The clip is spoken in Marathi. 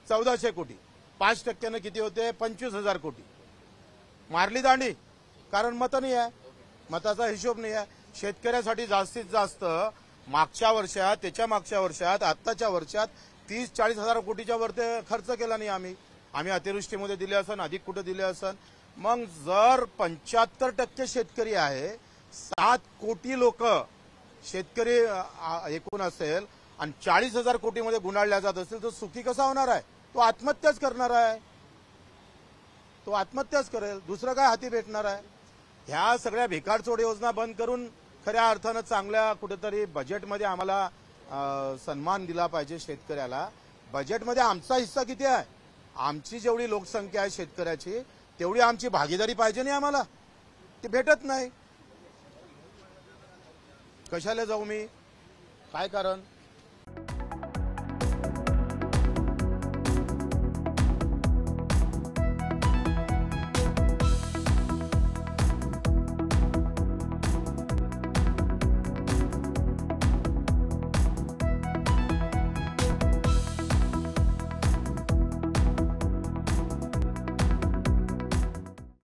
1400 कोटी, 5% किती होते 25,000 कोटी. मारली दांडी, कारण मतं नाही आहे, मताचा हिशोब नाही आहे. शेतकऱ्यासाठी जास्तीत जास्त मागच्या वर्षात, त्याच्या मागच्या वर्षात, आत्ताच्या वर्षात 30-40 हजार कोटीच्या वर ते खर्च केला नाही आम्ही अतिवृष्टीमध्ये दिले असन, अधिक कुठे दिले असन. मग जर 75% शेतकरी आहे, 7 कोटी लोक शेतकरी एकूण असेल आणि 40,000 कोटीमध्ये गुंडाळल्या जात असेल तर सुखी कसा होणार आहे? तो आत्महत्याच करणार आहे, तो आत्महत्याच करेल, दुसरं काय हाती भेटणार आहे? ह्या सगळ्या भिकारचोड योजना बंद करून खऱ्या अर्थानं चांगल्या कुठेतरी बजेटमध्ये आम्हाला सन्मान दिला पाहिजे शेतकऱ्याला. बजेटमध्ये आमचा हिस्सा किती आहे? आमची जेवढी लोकसंख्या आहे शेतकऱ्याची तेवढी आमची भागीदारी पाहिजे नाही आम्हाला, ती भेटत नाही. कशाला जाऊ मी? काय कारण?